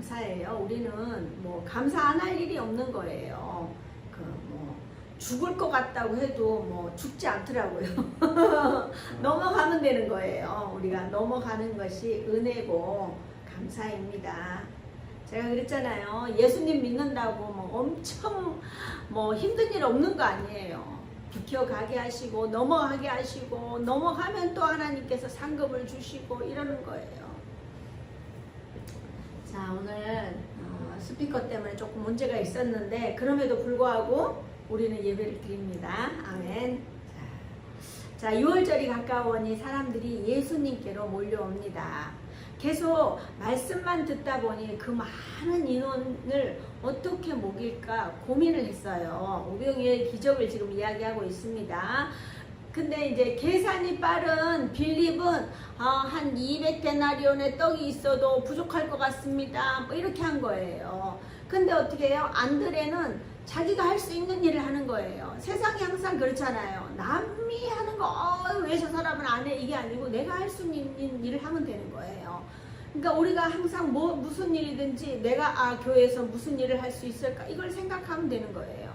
감사해요. 우리는 뭐 감사 안 할 일이 없는 거예요. 뭐 죽을 것 같다고 해도 뭐 죽지 않더라고요. 넘어가면 되는 거예요. 우리가 넘어가는 것이 은혜고 감사입니다. 제가 그랬잖아요. 예수님 믿는다고 뭐 엄청 뭐 힘든 일 없는 거 아니에요. 비켜가게 하시고 넘어가게 하시고 넘어가면 또 하나님께서 상급을 주시고 이러는 거예요. 자, 오늘 스피커 때문에 조금 문제가 있었는데 그럼에도 불구하고 우리는 예배를 드립니다. 아멘. 자, 6월절이 가까우니 사람들이 예수님께로 몰려옵니다. 계속 말씀만 듣다 보니 그 많은 인원을 어떻게 먹일까 고민을 했어요. 오병이어의 기적을 지금 이야기하고 있습니다. 근데 이제 계산이 빠른 빌립은 한 200데나리온의 떡이 있어도 부족할 것 같습니다. 뭐 이렇게 한 거예요. 근데 어떻게 해요? 안드레는 자기가 할 수 있는 일을 하는 거예요. 세상이 항상 그렇잖아요. 남이 하는 거 왜 저 사람은 안 해? 이게 아니고 내가 할 수 있는 일을 하면 되는 거예요. 그러니까 우리가 항상 무슨 일이든지 내가 교회에서 무슨 일을 할 수 있을까? 이걸 생각하면 되는 거예요.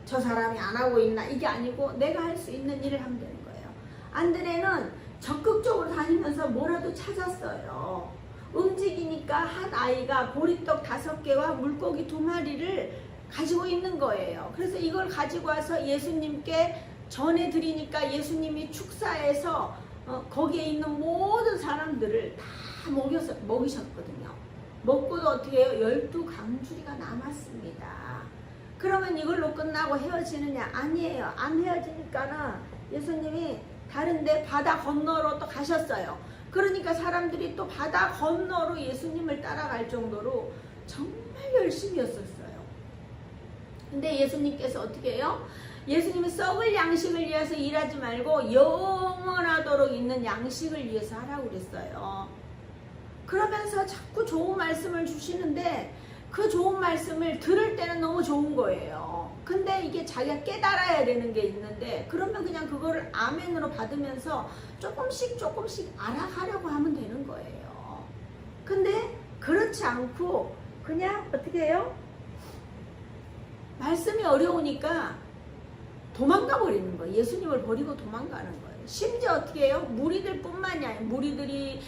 저 사람이 안 하고 있나? 이게 아니고 내가 할 수 있는 일을 하면 되는 거예요. 안드레는 적극적으로 다니면서 뭐라도 찾았어요. 움직이니까 한 아이가 보리떡 5개와 물고기 2마리를 가지고 있는 거예요. 그래서 이걸 가지고 와서 예수님께 전해드리니까 예수님이 축사해서 거기에 있는 모든 사람들을 다 먹이셨거든요. 먹고도 어떻게 해요? 12강주리가 남았습니다. 그러면 이걸로 끝나고 헤어지느냐? 아니에요. 안 헤어지니까는 예수님이 다른데 바다 건너로 또 가셨어요. 그러니까 사람들이 또 바다 건너로 예수님을 따라갈 정도로 정말 열심히 였었어요. 근데 예수님께서 어떻게 해요? 예수님이 썩을 양식을 위해서 일하지 말고 영원하도록 있는 양식을 위해서 하라고 그랬어요. 그러면서 자꾸 좋은 말씀을 주시는데 그 좋은 말씀을 들을 때는 너무 좋은 거예요. 근데 이게 자기가 깨달아야 되는 게 있는데 그러면 그냥 그거를 아멘으로 받으면서 조금씩 알아가려고 하면 되는 거예요. 근데 그렇지 않고 그냥 어떻게 해요? 말씀이 어려우니까 도망가 버리는 거예요. 예수님을 버리고 도망가는 거예요. 심지어 어떻게 해요? 무리들 뿐만이 아니라 무리들이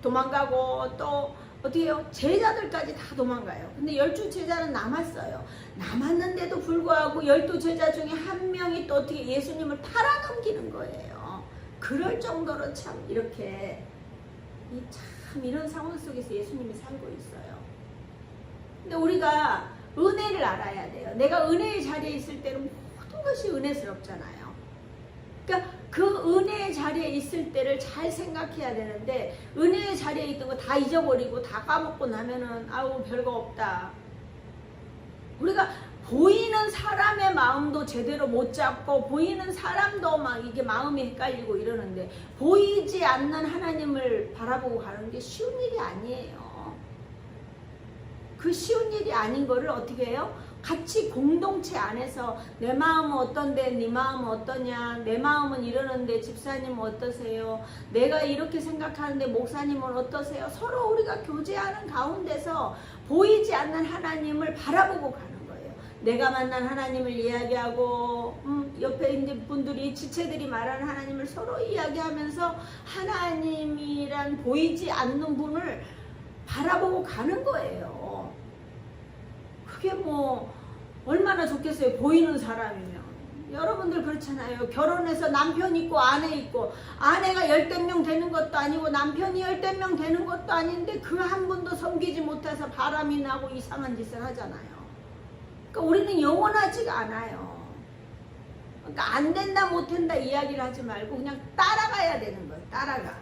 도망가고 또 어떻게 해요? 제자들까지 다 도망가요. 근데 12제자는 남았어요. 남았는데도 불구하고 12제자 중에 한 명이 또 어떻게 예수님을 팔아넘기는 거예요. 그럴 정도로 참 이렇게 참 이런 상황 속에서 예수님이 살고 있어요. 근데 우리가 은혜를 알아야 돼요. 내가 은혜의 자리에 있을 때는 모든 것이 은혜스럽잖아요. 그러니까 그 은혜의 자리에 있을 때를 잘 생각해야 되는데 은혜의 자리에 있던 거 다 잊어버리고 다 까먹고 나면은 아우 별거 없다. 우리가 보이는 사람의 마음도 제대로 못 잡고 보이는 사람도 막 이게 마음이 헷갈리고 이러는데 보이지 않는 하나님을 바라보고 가는 게 쉬운 일이 아니에요. 그 쉬운 일이 아닌 거를 어떻게 해요? 같이 공동체 안에서 내 마음은 어떤데 네 마음은 어떠냐, 내 마음은 이러는데 집사님은 어떠세요, 내가 이렇게 생각하는데 목사님은 어떠세요, 서로 우리가 교제하는 가운데서 보이지 않는 하나님을 바라보고 가는 거예요. 내가 만난 하나님을 이야기하고 옆에 있는 분들이 지체들이 말하는 하나님을 서로 이야기하면서 하나님이란 보이지 않는 분을 바라보고 가는 거예요. 그게 뭐 얼마나 좋겠어요. 보이는 사람이면. 여러분들 그렇잖아요. 결혼해서 남편 있고 아내 있고 아내가 10명 되는 것도 아니고 남편이 10명 되는 것도 아닌데 그 한 분도 섬기지 못해서 바람이 나고 이상한 짓을 하잖아요. 그러니까 우리는 영원하지가 않아요. 그러니까 안 된다 못 된다 이야기를 하지 말고 그냥 따라가야 되는 거예요. 따라가는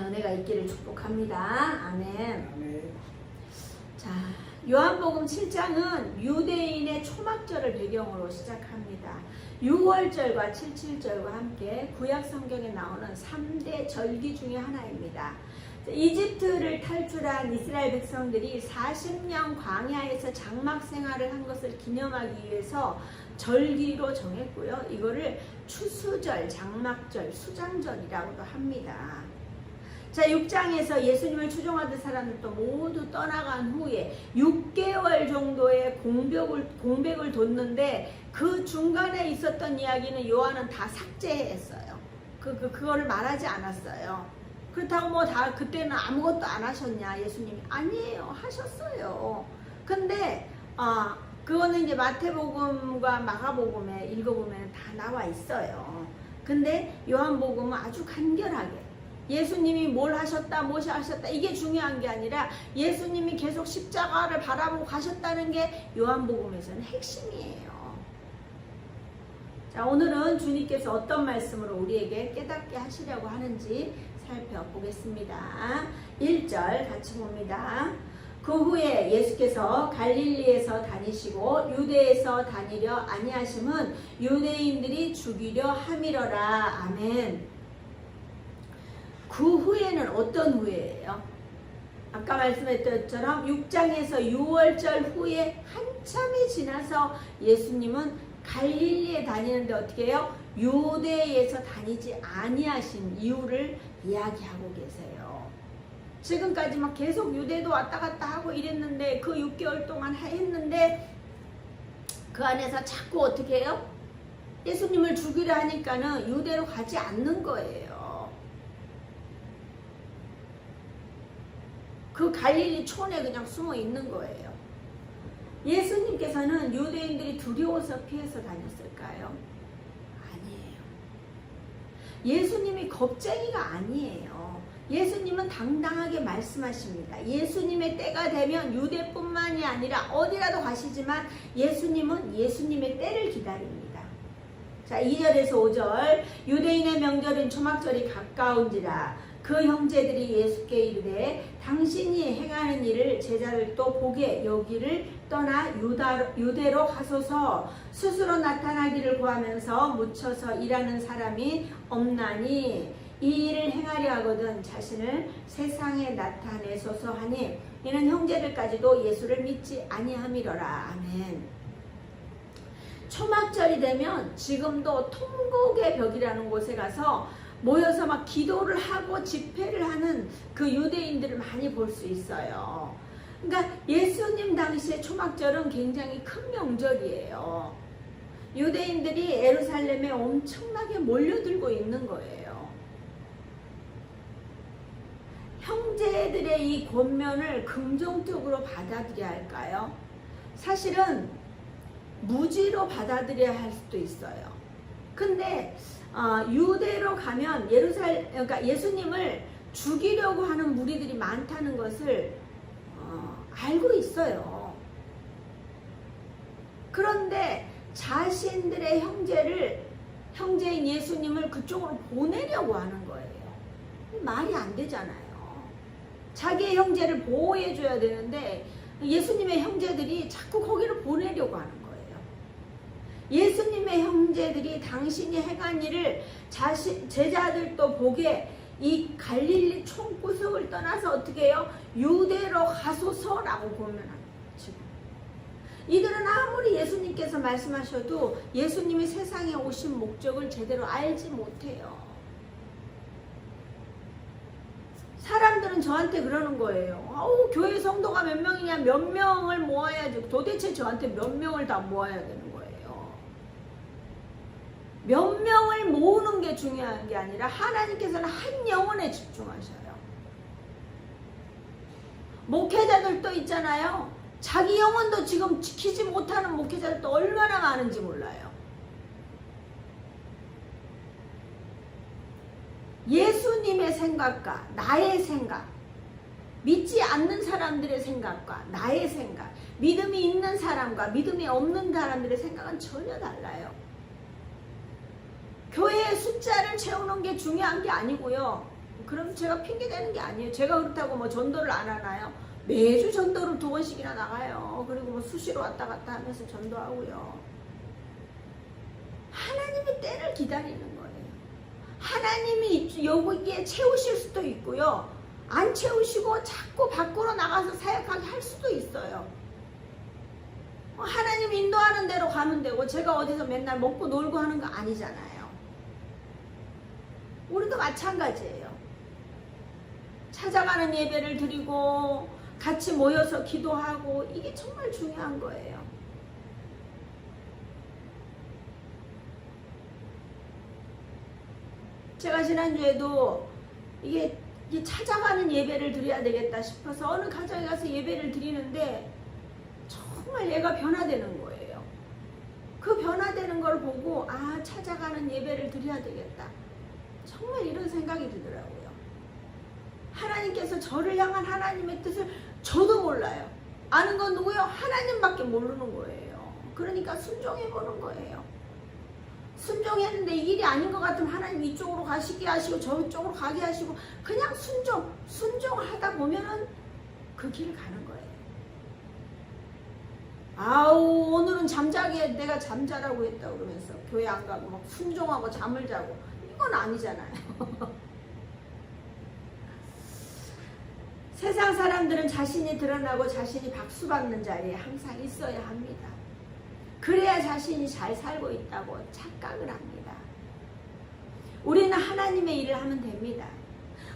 은혜가 있기를 축복합니다. 아멘. 아멘. 자, 요한복음 7장은 유대인의 초막절을 배경으로 시작합니다. 6월절과 77절과 함께 구약 성경에 나오는 3대 절기 중에 하나입니다. 이집트를 탈출한 이스라엘 백성들이 40년 광야에서 장막 생활을 한 것을 기념하기 위해서 절기로 정했고요. 이거를 추수절, 장막절, 수장절이라고도 합니다. 자, 6장에서 예수님을 추종하던 사람들도 모두 떠나간 후에 6개월 정도의 공백을 뒀는데 그 중간에 있었던 이야기는 요한은 다 삭제했어요. 그거를 말하지 않았어요. 그렇다고 뭐 다 그때는 아무것도 안 하셨냐? 예수님이 아니에요. 하셨어요. 근데 그거는 이제 마태복음과 마가복음에 읽어보면 다 나와 있어요. 근데 요한복음은 아주 간결하게 예수님이 뭘 하셨다, 무엇이 하셨다 이게 중요한 게 아니라 예수님이 계속 십자가를 바라보고 가셨다는 게 요한복음에서는 핵심이에요. 자, 오늘은 주님께서 어떤 말씀으로 우리에게 깨닫게 하시려고 하는지 살펴보겠습니다. 1절 같이 봅니다. 그 후에 예수께서 갈릴리에서 다니시고 유대에서 다니려 아니하심은 유대인들이 죽이려 함이러라. 아멘. 그 후에는 어떤 후에예요? 아까 말씀했던 것처럼 6장에서 6월절 후에 한참이 지나서 예수님은 갈릴리에 다니는데 어떻게 해요? 유대에서 다니지 아니하신 이유를 이야기하고 계세요. 지금까지 막 계속 유대도 왔다 갔다 하고 이랬는데 그 6개월 동안 했는데 그 안에서 자꾸 어떻게 해요? 예수님을 죽이려 하니까는 유대로 가지 않는 거예요. 그 갈릴리 촌에 그냥 숨어 있는 거예요. 예수님께서는 유대인들이 두려워서 피해서 다녔을까요? 아니에요. 예수님이 겁쟁이가 아니에요. 예수님은 당당하게 말씀하십니다. 예수님의 때가 되면 유대뿐만이 아니라 어디라도 가시지만 예수님은 예수님의 때를 기다립니다. 자, 2절에서 5절 유대인의 명절인 초막절이 가까운지라 그 형제들이 예수께 이르되 당신이 행하는 일을 제자를 또 보게 여기를 떠나 유대로 가소서. 스스로 나타나기를 구하면서 묻혀서 일하는 사람이 없나니 이 일을 행하려 하거든 자신을 세상에 나타내소서 하니 이는 형제들까지도 예수를 믿지 아니함이로라. 아멘. 초막절이 되면 지금도 통곡의 벽이라는 곳에 가서 모여서 막 기도를 하고 집회를 하는 그 유대인들을 많이 볼 수 있어요. 그러니까 예수님 당시의 초막절은 굉장히 큰 명절이에요. 유대인들이 예루살렘에 엄청나게 몰려들고 있는 거예요. 형제들의 이 권면을 긍정적으로 받아들여야 할까요? 사실은 무지로 받아들여야 할 수도 있어요. 근데 유대로 가면 그러니까 예수님을 죽이려고 하는 무리들이 많다는 것을 알고 있어요. 그런데 자신들의 형제인 예수님을 그쪽으로 보내려고 하는 거예요. 말이 안 되잖아요. 자기의 형제를 보호해줘야 되는데 예수님의 형제들이 자꾸 거기를 보내려고 하는 거예요. 예수님의 형제들이 당신이 행한 일을 제자들도 보게 이 갈릴리 총구석을 떠나서 어떻게 해요? 유대로 가소서라고 보면 지금 이들은 아무리 예수님께서 말씀하셔도 예수님이 세상에 오신 목적을 제대로 알지 못해요. 사람들은 저한테 그러는 거예요. 교회 성도가 몇 명이냐, 몇 명을 모아야지. 도대체 저한테 몇 명을 다 모아야 되는 거예요. 몇 명을 모으는 게 중요한 게 아니라 하나님께서는 한 영혼에 집중하셔요. 목회자들도 있잖아요. 자기 영혼도 지금 지키지 못하는 목회자들도 얼마나 많은지 몰라요. 예수님의 생각과 나의 생각, 믿지 않는 사람들의 생각과 나의 생각, 믿음이 있는 사람과 믿음이 없는 사람들의 생각은 전혀 달라요. 교회의 숫자를 채우는 게 중요한 게 아니고요. 그럼 제가 핑계대는 게 아니에요. 제가 그렇다고 뭐 전도를 안 하나요? 매주 전도를 2번씩이나 나가요. 그리고 뭐 수시로 왔다 갔다 하면서 전도하고요. 하나님의 때를 기다리는 거예요. 하나님이 여기에 채우실 수도 있고요. 안 채우시고 자꾸 밖으로 나가서 사역하게 할 수도 있어요. 하나님 인도하는 대로 가면 되고 제가 어디서 맨날 먹고 놀고 하는 거 아니잖아요. 우리도 마찬가지예요. 찾아가는 예배를 드리고 같이 모여서 기도하고 이게 정말 중요한 거예요. 제가 지난주에도 이게 찾아가는 예배를 드려야 되겠다 싶어서 어느 가정에 가서 예배를 드리는데 정말 얘가 변화되는 거예요. 그 변화되는 걸 보고 아, 찾아가는 예배를 드려야 되겠다. 정말 이런 생각이 들더라고요. 하나님께서 저를 향한 하나님의 뜻을 저도 몰라요. 아는 건 누구요? 하나님밖에 모르는 거예요. 그러니까 순종해보는 거예요. 순종했는데 이 길이 아닌 것 같으면 하나님 이쪽으로 가시게 하시고 저쪽으로 가게 하시고 그냥 순종하다 보면은 그 길을 가는 거예요. 아우, 오늘은 잠자게 내가 잠자라고 했다 그러면서 교회 안 가고 막 순종하고 잠을 자고 이건 아니잖아요. 세상 사람들은 자신이 드러나고 자신이 박수받는 자리에 항상 있어야 합니다. 그래야 자신이 잘 살고 있다고 착각을 합니다. 우리는 하나님의 일을 하면 됩니다.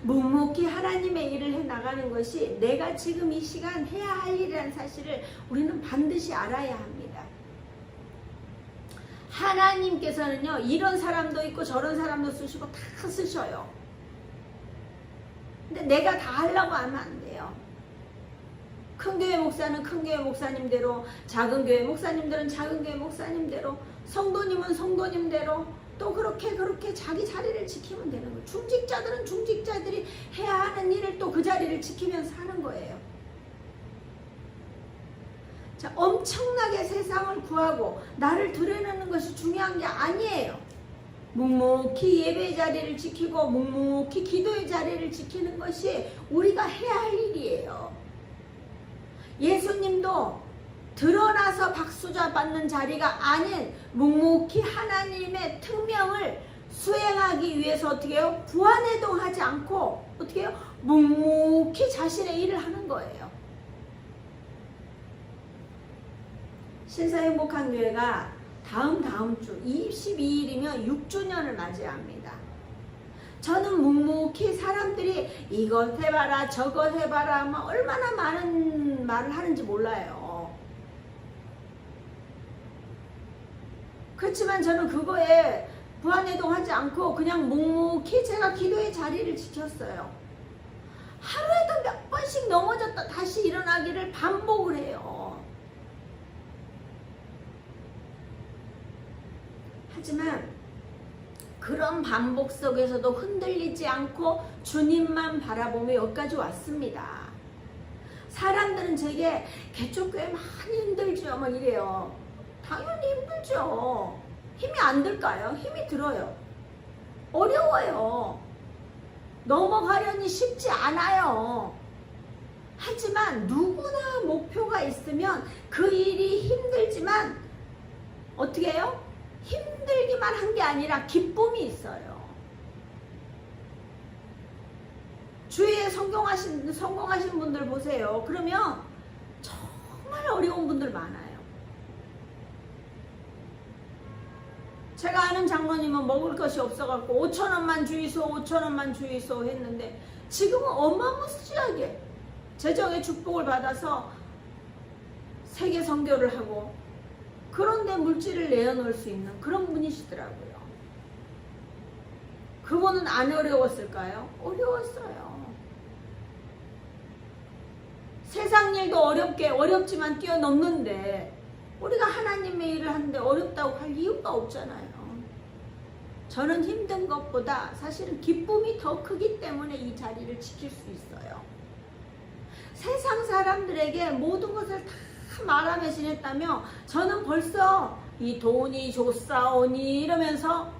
묵묵히 하나님의 일을 해나가는 것이 내가 지금 이 시간 해야 할 일이라는 사실을 우리는 반드시 알아야 합니다. 하나님께서는요, 이런 사람도 있고 저런 사람도 쓰시고 다 쓰셔요. 근데 내가 다 하려고 하면 안 돼요. 큰 교회 목사는 큰 교회 목사님대로, 작은 교회 목사님들은 작은 교회 목사님대로, 성도님은 성도님대로 또 그렇게 자기 자리를 지키면 되는 거예요. 중직자들은 중직자들이 해야 하는 일을 또 그 자리를 지키면서 하는 거예요. 자, 엄청나게 세상을 구하고 나를 드러내는 것이 중요한 게 아니에요. 묵묵히 예배 자리를 지키고 묵묵히 기도의 자리를 지키는 것이 우리가 해야 할 일이에요. 예수님도 드러나서 박수자 받는 자리가 아닌 묵묵히 하나님의 특명을 수행하기 위해서 어떻게 해요? 부안해동하지 않고 어떻게 해요? 묵묵히 자신의 일을 하는 거예요. 신사행복한 교회가 다음 주 22일이면 6주년을 맞이합니다. 저는 묵묵히 사람들이 이것 해봐라 저것 해봐라 막 얼마나 많은 말을 하는지 몰라요. 그렇지만 저는 그거에 부안해동하지 않고 그냥 묵묵히 제가 기도의 자리를 지켰어요. 하루에도 몇 번씩 넘어졌다 다시 일어나기를 반복을 해요. 하지만 그런 반복 속에서도 흔들리지 않고 주님만 바라보며 여기까지 왔습니다. 사람들은 제게 개척교회 많이 힘들죠 막 이래요. 당연히 힘들죠. 힘이 안 들까요? 힘이 들어요. 어려워요. 넘어가려니 쉽지 않아요. 하지만 누구나 목표가 있으면 그 일이 힘들지만 어떻게 해요? 힘들기만 한 게 아니라 기쁨이 있어요. 주위에 성공하신 분들 보세요. 그러면 정말 어려운 분들 많아요. 제가 아는 장로님은 먹을 것이 없어갖고 5,000원만 주이소 5,000원만 주이소 했는데 지금은 어마무시하게 재정의 축복을 받아서 세계 선교를 하고 그런데 물질을 내어놓을 수 있는 그런 분이시더라고요. 그분은 안 어려웠을까요? 어려웠어요. 세상 일도 어렵지만 뛰어넘는데 우리가 하나님의 일을 하는데 어렵다고 할 이유가 없잖아요. 저는 힘든 것보다 사실은 기쁨이 더 크기 때문에 이 자리를 지킬 수 있어요. 세상 사람들에게 모든 것을 다 말하며 지냈다며 저는 벌써 이 돈이 좋사오니 이러면서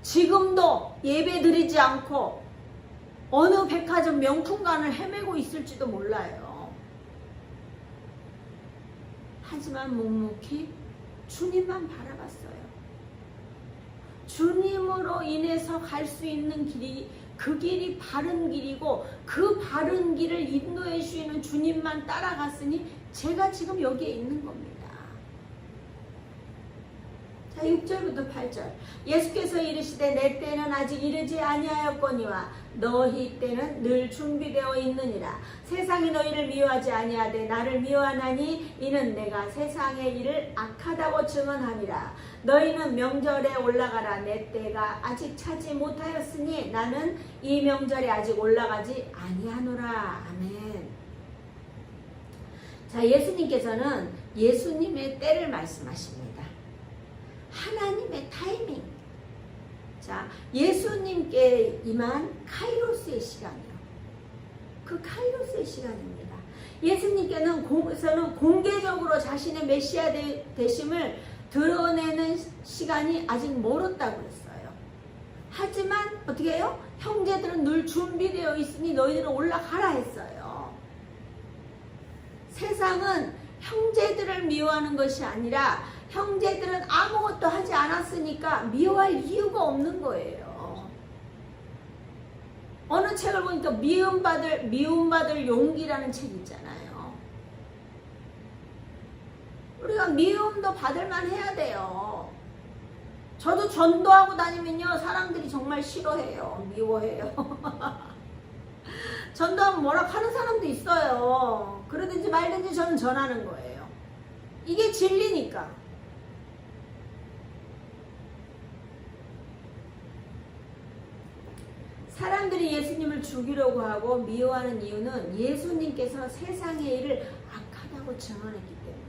지금도 예배 드리지 않고 어느 백화점 명품관을 헤매고 있을지도 몰라요. 하지만 묵묵히 주님만 바라봤어요. 주님으로 인해서 갈 수 있는 길이 그 길이 바른 길이고 그 바른 길을 인도해 주시는 주님만 따라갔으니 제가 지금 여기에 있는 겁니다. 자, 6절부터 8절. 예수께서 이르시되 내 때는 아직 이르지 아니하였거니와 너희 때는 늘 준비되어 있느니라. 세상이 너희를 미워하지 아니하되 나를 미워하나니 이는 내가 세상의 일을 악하다고 증언함이라. 너희는 명절에 올라가라. 내 때가 아직 차지 못하였으니 나는 이 명절에 아직 올라가지 아니하노라. 아멘. 자, 예수님께서는 예수님의 때를 말씀하십니다. 하나님의 타이밍. 자, 예수님께 임한 카이로스의 시간이요. 그 카이로스의 시간입니다. 예수님께서는 공개적으로 자신의 메시아 되심을 드러내는 시간이 아직 멀었다고 했어요. 하지만 어떻게 해요? 형제들은 늘 준비되어 있으니 너희들은 올라가라 했어요. 세상은 형제들을 미워하는 것이 아니라 형제들은 아무것도 하지 않았으니까 미워할 이유가 없는 거예요. 어느 책을 보니까 미움받을 용기라는 책이 있잖아요. 우리가 미움도 받을만 해야 돼요. 저도 전도하고 다니면요, 사람들이 정말 싫어해요. 미워해요. 전도하면 뭐라 하는 사람도 있어요. 그러든지 말든지 저는 전하는 거예요. 이게 진리니까. 사람들이 예수님을 죽이려고 하고 미워하는 이유는 예수님께서 세상의 일을 악하다고 증언했기 때문이에요.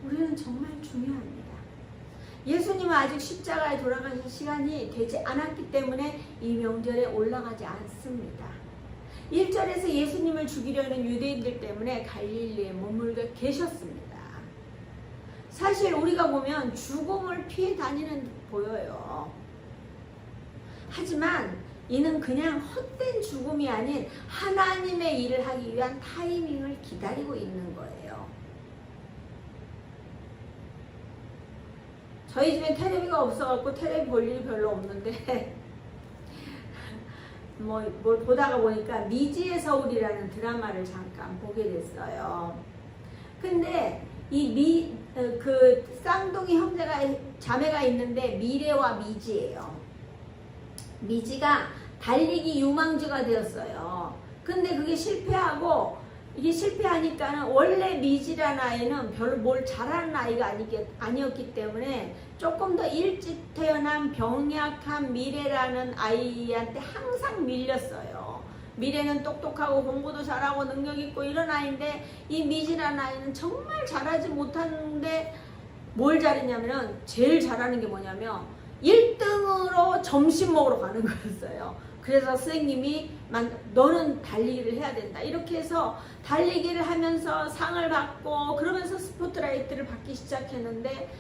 우리는 정말 중요합니다. 예수님은 아직 십자가에 돌아가실 시간이 되지 않았기 때문에 이 명절에 올라가지 않습니다. 1절에서 예수님을 죽이려는 유대인들 때문에 갈릴리에 머물러 계셨습니다. 사실 우리가 보면 죽음을 피해 다니는 듯 보여요. 하지만 이는 그냥 헛된 죽음이 아닌 하나님의 일을 하기 위한 타이밍을 기다리고 있는 거예요. 저희 집에 테레비가 없어갖고 테레비 볼 일이 별로 없는데 뭘 보다가 보니까 미지의 서울이라는 드라마를 잠깐 보게 됐어요. 근데 그 쌍둥이 자매가 있는데 미래와 미지예요. 미지가 달리기 유망주가 되었어요. 근데 그게 실패하니까는 원래 미지라는 아이는 별로 뭘 잘하는 아이가 아니었기 때문에 조금 더 일찍 태어난 병약한 미래라는 아이한테 항상 밀렸어요. 미래는 똑똑하고 공부도 잘하고 능력 있고 이런 아이인데 이 미지라는 아이는 정말 잘하지 못하는데 뭘 잘했냐면은 제일 잘하는 게 뭐냐면 1등으로 점심 먹으러 가는 거였어요. 그래서 선생님이 너는 달리기를 해야 된다. 이렇게 해서 달리기를 하면서 상을 받고 그러면서 스포트라이트를 받기 시작했는데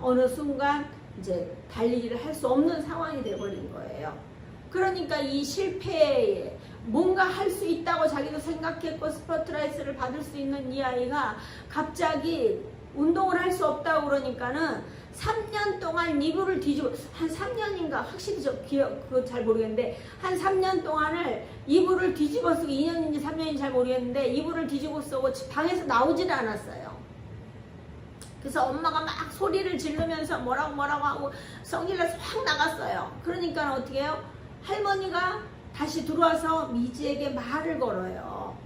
어느 순간 이제 달리기를 할 수 없는 상황이 돼버린 거예요. 그러니까 이 실패에 뭔가 할 수 있다고 자기도 생각했고 스포트라이트를 받을 수 있는 이 아이가 갑자기 운동을 할 수 없다고 그러니까는 3년 동안 이불을 한 3년인가 확실히 그거 잘 모르겠는데 한 3년 동안을 이불을 뒤집어 쓰고 2년인지 3년인지 잘 모르겠는데 이불을 뒤집어 쓰고 방에서 나오질 않았어요. 그래서 엄마가 막 소리를 지르면서 뭐라고 하고 성질나서 확 나갔어요. 그러니까 어떻게 해요? 할머니가 다시 들어와서 미지에게 말을 걸어요.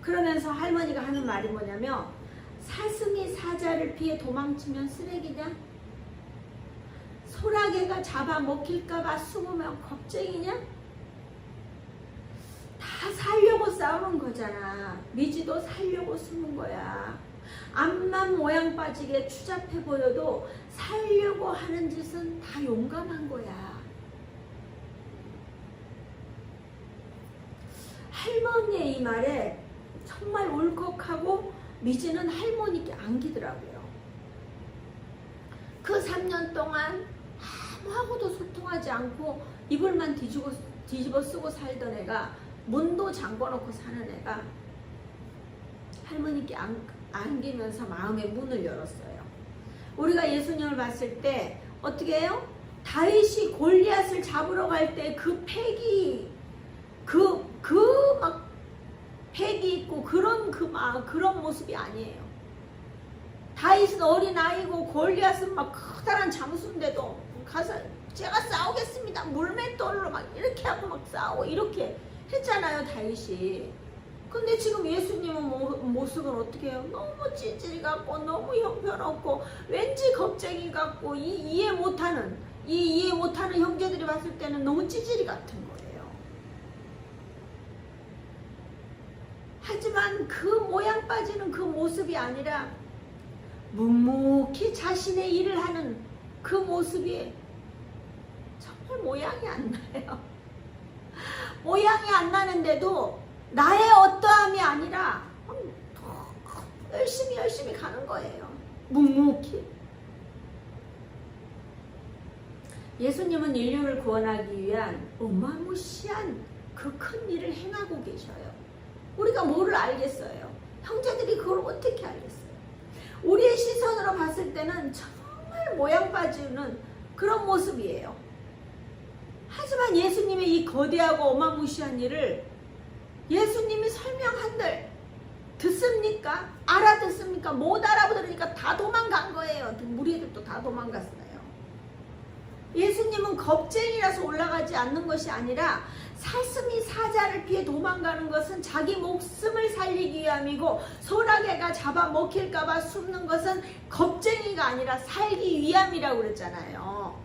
그러면서 할머니가 하는 말이 뭐냐면 사슴이 사자를 피해 도망치면 쓰레기냐? 소라게가 잡아먹힐까봐 숨으면 겁쟁이냐? 다 살려고 싸우는 거잖아. 미지도 살려고 숨은 거야. 앞만 모양 빠지게 추잡해 보여도 살려고 하는 짓은 다 용감한 거야. 할머니의 이 말에 정말 울컥하고 미지는 할머니께 안기더라고요. 그 3년 동안 아무하고도 소통하지 않고 이불만 뒤집어 쓰고 살던 애가 문도 잠궈놓고 사는 애가 할머니께 안기면서 마음의 문을 열었어요. 우리가 예수님을 봤을 때 어떻게 해요? 다윗이 골리앗을 잡으러 갈 때 그 패기 막 패기 있고 그런 모습이 아니에요. 다윗은 어린아이고 골리앗은 막 커다란 장수인데도 가서 제가 싸우겠습니다. 물맷돌로 막 이렇게 하고 막 싸우고 이렇게 했잖아요, 다윗이. 근데 지금 예수님은 모습은 어떻게 해요? 너무 찌질이 같고 너무 형편없고 왠지 겁쟁이 같고 이해 못하는 형제들이 봤을 때는 너무 찌질이 같은 거예요. 하지만 그 모양 빠지는 그 모습이 아니라 묵묵히 자신의 일을 하는 그 모습이 정말 모양이 안 나요. 모양이 안 나는데도 나의 어떠함이 아니라 열심히 가는 거예요. 묵묵히. 예수님은 인류를 구원하기 위한 어마무시한 그 큰 일을 행하고 계셔요. 우리가 뭐를 알겠어요? 형제들이 그걸 어떻게 알겠어요? 우리의 시선으로 봤을 때는 정말 모양 빠지는 그런 모습이에요. 하지만 예수님의 이 거대하고 어마무시한 일을 예수님이 설명한들 듣습니까? 알아듣습니까? 못 알아들으니까 다 도망간 거예요. 무리들도 다 도망갔어요. 예수님은 겁쟁이라서 올라가지 않는 것이 아니라 사슴이 사자를 피해 도망가는 것은 자기 목숨을 살리기 위함이고 소라게가 잡아먹힐까봐 숨는 것은 겁쟁이가 아니라 살기 위함이라고 그랬잖아요.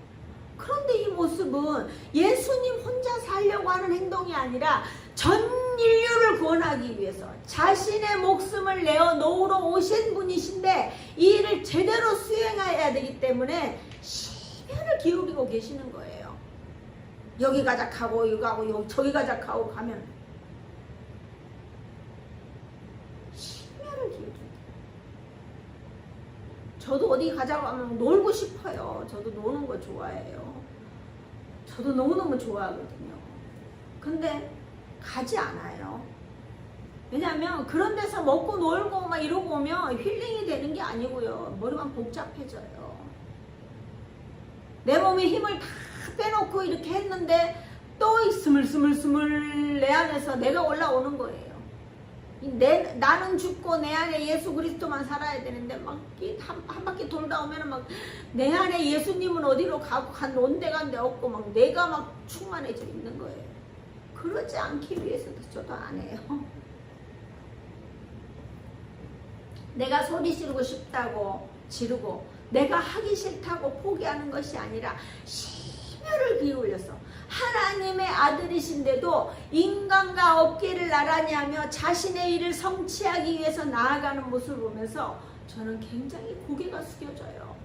그런데 이 모습은 예수님 혼자 살려고 하는 행동이 아니라 전 인류를 구원하기 위해서 자신의 목숨을 내어 놓으러 오신 분이신데 이 일을 제대로 수행해야 되기 때문에 심혈을 기울이고 계시는 거예요. 여기 가자 하고 이거 하고 저기 가자 하고 가면 심혈을 기울이고. 저도 어디 가자고 하면 놀고 싶어요. 저도 노는 거 좋아해요. 저도 너무너무 좋아하거든요. 근데 가지 않아요. 왜냐하면 그런 데서 먹고 놀고 막 이러고 오면 힐링이 되는 게 아니고요. 머리만 복잡해져요. 내 몸에 힘을 다 빼놓고 이렇게 했는데 또 스물스물 내 안에서 내가 올라오는 거예요. 나는 죽고 내 안에 예수 그리스도만 살아야 되는데 막 한 바퀴 돌다 오면 막 내 안에 예수님은 어디로 가고 온 데간 데 없고 막 내가 막 충만해져 있는 거예요. 그러지 않기 위해서도 저도 안 해요. 내가 소리 지르고 싶다고 지르고 내가 하기 싫다고 포기하는 것이 아니라 심혈을 기울여서 하나님의 아들이신데도 인간과 어깨를 나란히 하며 자신의 일을 성취하기 위해서 나아가는 모습을 보면서 저는 굉장히 고개가 숙여져요.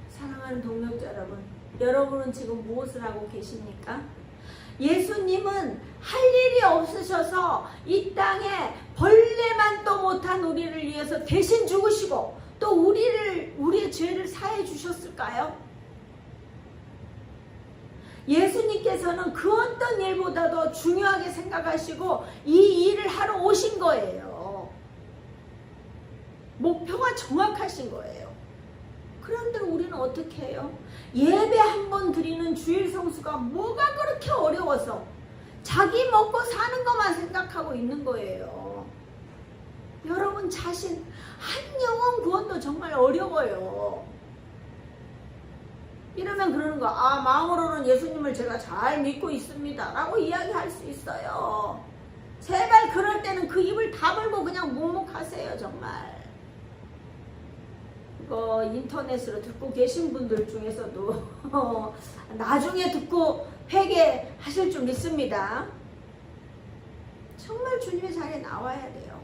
사랑하는 동역자 여러분, 여러분은 지금 무엇을 하고 계십니까? 예수님은 할 일이 없으셔서 이 땅에 벌레만 또 못한 우리를 위해서 대신 죽으시고 또 우리의 죄를 사해 주셨을까요? 예수님께서는 그 어떤 일보다도 중요하게 생각하시고 이 일을 하러 오신 거예요. 목표가 정확하신 거예요. 그런데 우리는 어떻게 해요? 예배 한 번 드리는 주일 성수가 뭐가 그렇게 어려워서 자기 먹고 사는 것만 생각하고 있는 거예요. 여러분 자신 한 영혼 구원도 정말 어려워요. 이러면 그러는 거, 마음으로는 예수님을 제가 잘 믿고 있습니다 라고 이야기할 수 있어요. 제발 그럴 때는 그 입을 다물고 그냥 묵묵하세요. 정말 이거 인터넷으로 듣고 계신 분들 중에서도 나중에 듣고 회개하실 줄 믿습니다. 정말 주님의 자리에 나와야 돼요.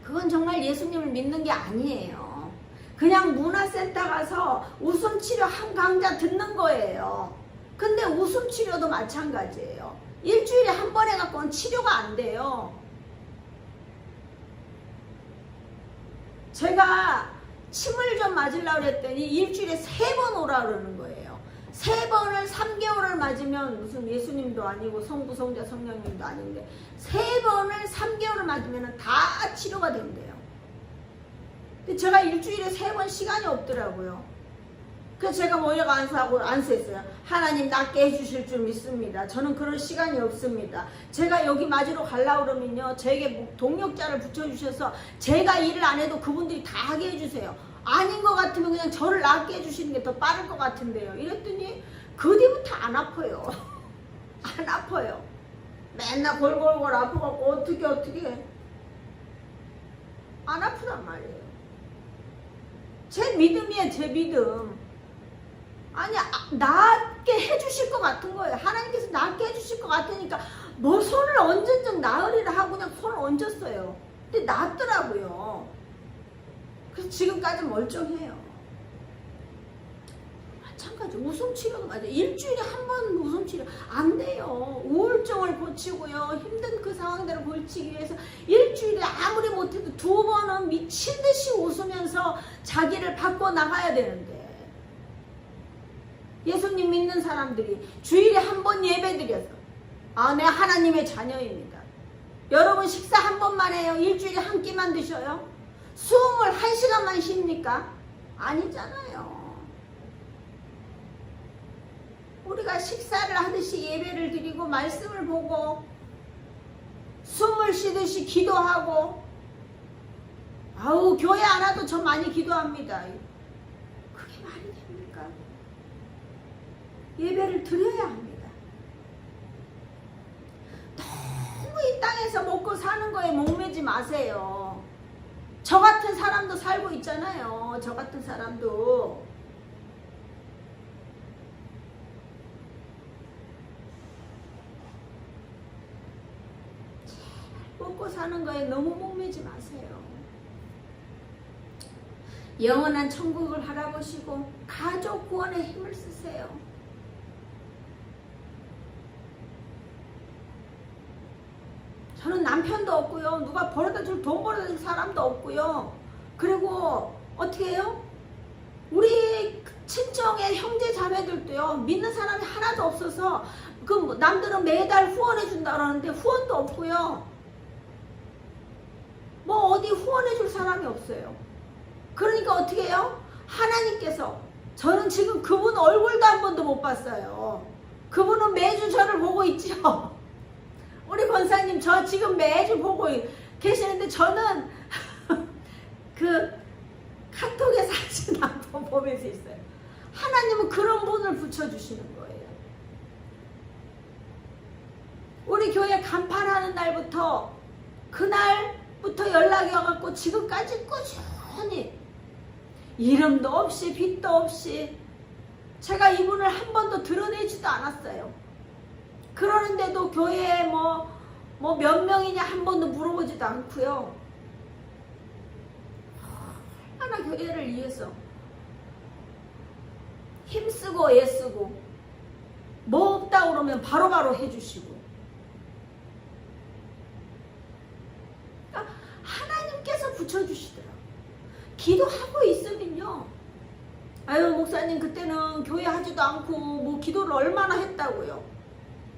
그건 정말 예수님을 믿는 게 아니에요. 그냥 문화센터 가서 웃음치료 한 강좌 듣는 거예요. 근데 웃음치료도 마찬가지예요. 일주일에 한 번 해갖고는 치료가 안 돼요. 제가 침을 좀 맞으려고 했더니 일주일에 3번 오라 그러는 거예요. 3번을 3개월을 맞으면 무슨 예수님도 아니고 성부, 성자, 성령님도 아닌데 3번을 3개월을 맞으면 다 치료가 된대요. 근데 제가 일주일에 3번 시간이 없더라고요. 그래서 제가 뭐라고 안수했어요. 하나님 낫게 해주실 줄 믿습니다. 저는 그럴 시간이 없습니다. 제가 여기 맞으러 가려고 그러면요, 저에게 동력자를 붙여주셔서 제가 일을 안 해도 그분들이 다 하게 해주세요. 아닌 것 같으면 그냥 저를 낫게 해주시는 게 더 빠를 것 같은데요. 이랬더니 그 뒤부터 안 아파요. 안 아파요. 맨날 골골골 아파갖고 어떻게 안 아프단 말이에요. 제 믿음이에요. 제 믿음. 아니, 낫게 해주실 것 같은 거예요. 하나님께서 낫게 해주실 것 같으니까 뭐 손을 얹은즉 나으리라 하고 그냥 손을 얹었어요. 근데 낫더라고요. 그래서 지금까지 멀쩡해요. 마찬가지 웃음치료도 맞아요. 일주일에 한 번 웃음치료 안 돼요. 우울증을 고치고요, 힘든 그 상황들을 고치기 위해서 일주일에 아무리 못해도 2번은 미친듯이 웃으면서 자기를 바꿔나가야 되는데, 예수님 믿는 사람들이 주일에 한 번 예배드려서 내가 하나님의 자녀입니다. 여러분 식사 한 번만 해요? 일주일에 한 끼만 드셔요? 숨을 1시간만 쉽니까? 아니잖아요. 우리가 식사를 하듯이 예배를 드리고 말씀을 보고 숨을 쉬듯이 기도하고, 교회 안 와도 저 많이 기도합니다. 그게 말이 됩니까? 예배를 드려야 합니다. 너무 이 땅에서 먹고 사는 거에 목매지 마세요. 저 같은 사람도 살고 있잖아요. 저 같은 사람도. 먹고 사는 거에 너무 목매지 마세요. 영원한 천국을 바라보시고 가족 구원에 힘을 쓰세요. 저는 남편도 없고요, 누가 벌어다줄 돈 벌어다줄 사람도 없고요. 그리고 어떻게 해요? 우리 친정의 형제 자매들도요, 믿는 사람이 하나도 없어서 그 남들은 매달 후원해 준다 그러는데 후원도 없고요. 뭐 어디 후원해 줄 사람이 없어요. 그러니까 어떻게 해요? 하나님께서, 저는 지금 그분 얼굴도 한 번도 못 봤어요. 그분은 매주 저를 보고 있죠. 우리 권사님 저 지금 매주 보고 계시는데 저는 그 카톡에 사진 한 번 보면서 있어요. 하나님은 그런 분을 붙여주시는 거예요. 우리 교회 간판하는 날부터, 그날부터 연락이 와갖고 지금까지 꾸준히 이름도 없이 빚도 없이 제가 이분을 한 번도 드러내지도 않았어요. 그러는데도 교회에 뭐 몇 명이냐 한 번도 물어보지도 않고요. 하나 교회를 위해서 힘쓰고 애쓰고, 뭐 없다 그러면 바로바로 해주시고. 그러니까 하나님께서 붙여주시더라고요. 기도하고 있으면요, 목사님 그때는 교회 하지도 않고 뭐 기도를 얼마나 했다고요.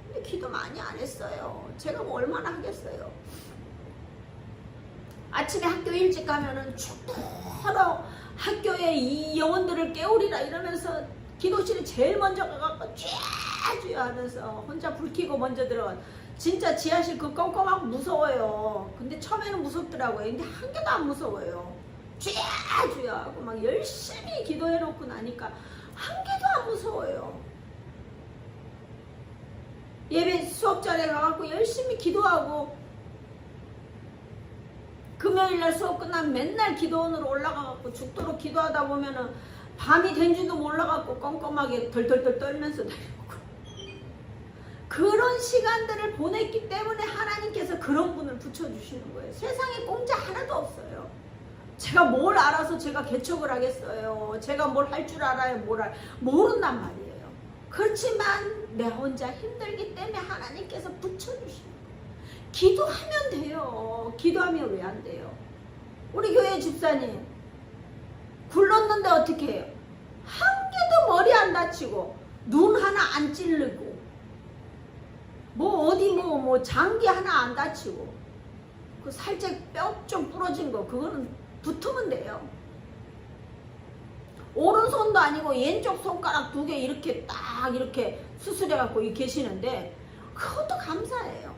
근데 기도 많이 안 했어요. 제가 뭐 얼마나 하겠어요. 아침에 학교 일찍 가면은 죽도록 학교에 이 영혼들을 깨우리라 이러면서 기도실에 제일 먼저 가갖고 쥐야쥐야 하면서 혼자 불 켜고 먼저 들어가. 진짜 지하실 그 껌껌하고 무서워요. 근데 처음에는 무섭더라고요. 근데 한 개도 안 무서워요. 쥐야쥐야 하고 막 열심히 기도해놓고 나니까 한 개도 안 무서워요. 예배 수업자리에 가갖고 열심히 기도하고, 금요일날 수업 끝나면 맨날 기도원으로 올라가갖고 죽도록 기도하다 보면은 밤이 된 줄도 몰라갖고 껌껌하게 덜덜덜 떨면서 다니고, 그런 시간들을 보냈기 때문에 하나님께서 그런 분을 붙여주시는 거예요. 세상에 공짜 하나도 없어요. 제가 뭘 알아서 제가 개척을 하겠어요. 제가 뭘 할 줄 알아요. 모른단 말이에요. 그렇지만 내 혼자 힘들기 때문에 하나님께서 붙여주시는 거예요. 기도하면 돼요. 기도하면 왜 안 돼요? 우리 교회 집사님 굴렀는데 어떻게 해요? 한 개도 머리 안 다치고 눈 하나 안 찌르고 뭐 장기 하나 안 다치고, 그 살짝 뼈 좀 부러진 거 그거는 붙으면 돼요. 오른손도 아니고 왼쪽 손가락 2개 이렇게 딱 이렇게 수술해 갖고 계시는데 그것도 감사해요.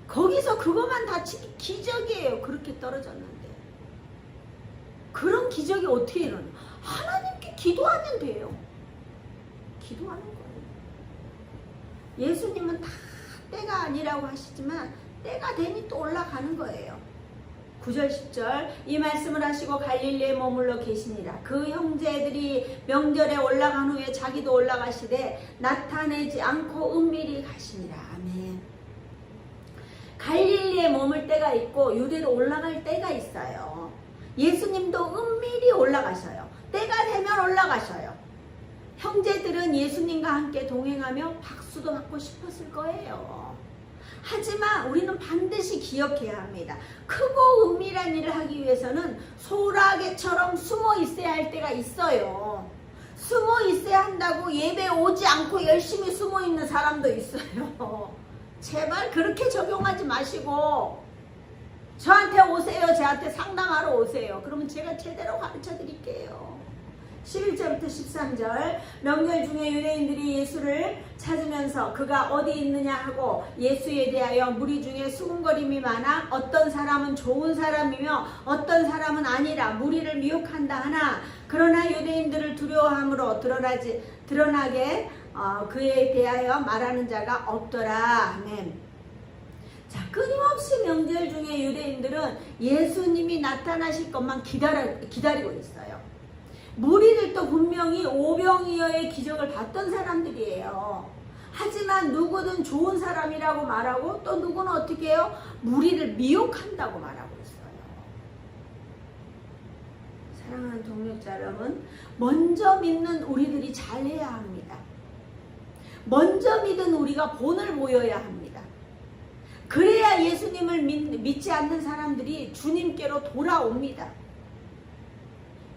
거기서 그것만 다 기적이에요. 그렇게 떨어졌는데. 그런 기적이 어떻게 일어나? 하나님께 기도하면 돼요. 기도하는 거예요. 예수님은 다 때가 아니라고 하시지만 때가 되니 또 올라가는 거예요. 9절 10절 이 말씀을 하시고 갈릴리에 머물러 계시니라. 그 형제들이 명절에 올라간 후에 자기도 올라가시되 나타내지 않고 은밀히 가시니라. 아멘. 갈릴리에 머물 때가 있고 유대로 올라갈 때가 있어요. 예수님도 은밀히 올라가셔요. 때가 되면 올라가셔요. 형제들은 예수님과 함께 동행하며 박수도 받고 싶었을 거예요. 하지만 우리는 반드시 기억해야 합니다. 크고 은밀한 일을 하기 위해서는 소라게처럼 숨어 있어야 할 때가 있어요. 숨어 있어야 한다고 예배 오지 않고 열심히 숨어 있는 사람도 있어요. 제발 그렇게 적용하지 마시고 저한테 오세요. 저한테 상담하러 오세요. 그러면 제가 제대로 가르쳐 드릴게요. 11절부터 13절 명절 중에 유대인들이 예수를 찾으면서 그가 어디 있느냐 하고 예수에 대하여 무리 중에 수군거림이 많아 어떤 사람은 좋은 사람이며 어떤 사람은 아니라 무리를 미혹한다 하나 그러나 유대인들을 두려워함으로 드러나게 그에 대하여 말하는 자가 없더라. 아멘. 자, 끊임없이 명절 중에 유대인들은 예수님이 나타나실 것만 기다리고 있어요. 무리들도 분명히 오병이어의 기적을 봤던 사람들이에요. 하지만 누구든 좋은 사람이라고 말하고 또 누구는 어떻게 해요? 무리를 미혹한다고 말하고 있어요. 사랑하는 동역자 여러분, 먼저 믿는 우리들이 잘해야 합니다. 먼저 믿은 우리가 본을 보여야 합니다. 그래야 예수님을 믿지 않는 사람들이 주님께로 돌아옵니다.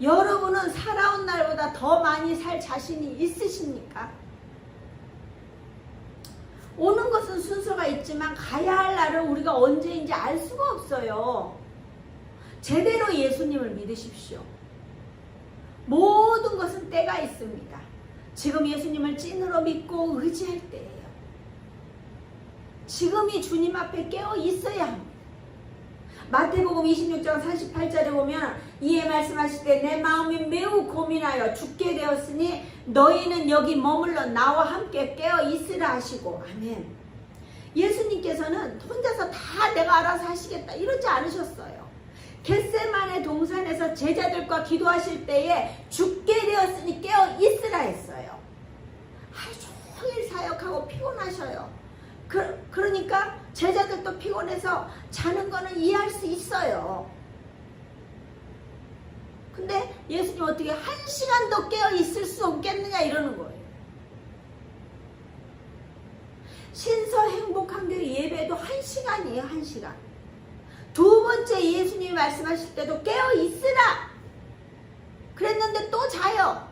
여러분은 살아온 날보다 더 많이 살 자신이 있으십니까? 오는 것은 순서가 있지만 가야 할 날을 우리가 언제인지 알 수가 없어요. 제대로 예수님을 믿으십시오. 모든 것은 때가 있습니다. 지금 예수님을 찐으로 믿고 의지할 때예요. 지금이 주님 앞에 깨어 있어야 합니다. 마태복음 26장 48절에 보면 이에 말씀하실 때 내 마음이 매우 고민하여 죽게 되었으니 너희는 여기 머물러 나와 함께 깨어 있으라 하시고. 아멘. 예수님께서는 혼자서 다 내가 알아서 하시겠다 이러지 않으셨어요. 겟세마네 동산에서 제자들과 기도하실 때에 죽게 되었으니 깨어 있으라 했어요. 하루 종일 사역하고 피곤하셔요. 그러니까 제자들도 피곤해서 자는 거는 이해할 수 있어요. 근데 예수님 어떻게 1시간도 깨어 있을 수 없겠느냐 이러는 거예요. 신서 행복한교회 예배도 1시간이에요. 1시간. 두 번째 예수님이 말씀하실 때도 깨어 있으라 그랬는데 또 자요.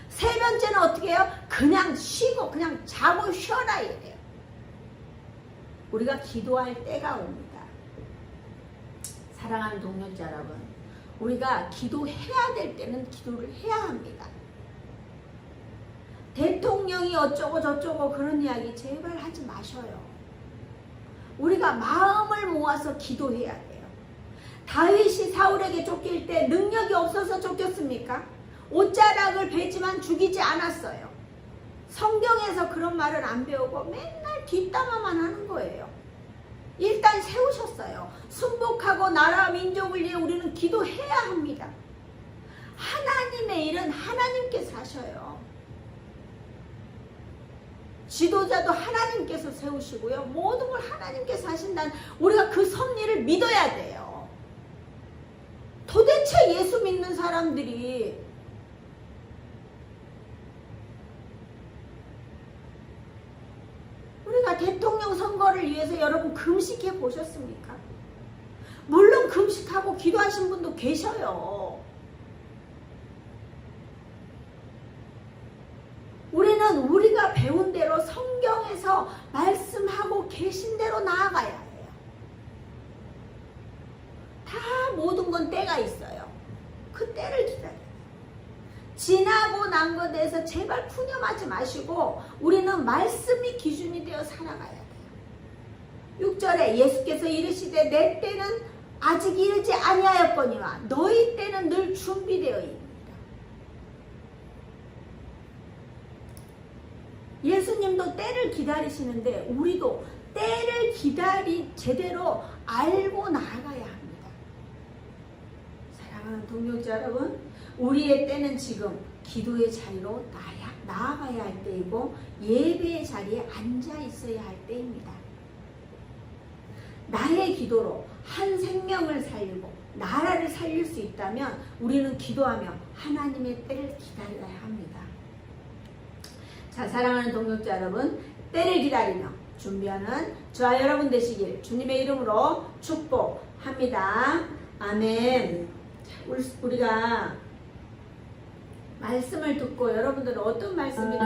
세 번째는 어떻게 해요? 그냥 쉬고 그냥 자고 쉬어라 이래요. 우리가 기도할 때가 옵니다. 사랑하는 동역자 여러분, 우리가 기도해야 될 때는 기도를 해야 합니다. 대통령이 어쩌고 저쩌고 그런 이야기 제발 하지 마셔요. 우리가 마음을 모아서 기도해야 돼요. 다윗이 사울에게 쫓길 때 능력이 없어서 쫓겼습니까? 옷자락을 베지만 죽이지 않았어요. 성경에서 그런 말을 안 배우고 맨날 뒷담화만 하는 거예요. 일단 세우셨어요. 순복하고 나라 민족을 위해 우리는 기도해야 합니다. 하나님의 일은 하나님께서 하셔요. 지도자도 하나님께서 세우시고요. 모든 걸 하나님께서 하신다는 우리가 그 섭리를 믿어야 돼요. 도대체 예수 믿는 사람들이 우리가 대통령 선거를 위해서 여러분 금식해 보셨습니까? 물론 금식하고 기도하신 분도 계셔요. 우리는 우리가 배운 대로 성경에서 말씀하고 계신 대로 나아가야 해요. 다 모든 건 때가 있어요. 때를 기다려야 돼요. 지나고 난 것에 대해서 제발 푸념하지 마시고 우리는 말씀이 기준이 되어 살아가야 돼요. 6절에 예수께서 이르시되 내 때는 아직 이르지 아니하였거니와 너희 때는 늘 준비되어 있습니다. 예수님도 때를 기다리시는데 우리도 때를 제대로 알고 나아가야 합니다. 사랑하는 동역자 여러분, 우리의 때는 지금 기도의 자리로 나아가야 할 때이고 예배의 자리에 앉아 있어야 할 때입니다. 나의 기도로 한 생명을 살리고 나라를 살릴 수 있다면 우리는 기도하며 하나님의 때를 기다려야 합니다. 자, 사랑하는 동역자 여러분, 때를 기다리며 준비하는 저와 여러분 되시길 주님의 이름으로 축복합니다. 아멘. 우리가 말씀을 듣고 여러분들은 어떤 말씀이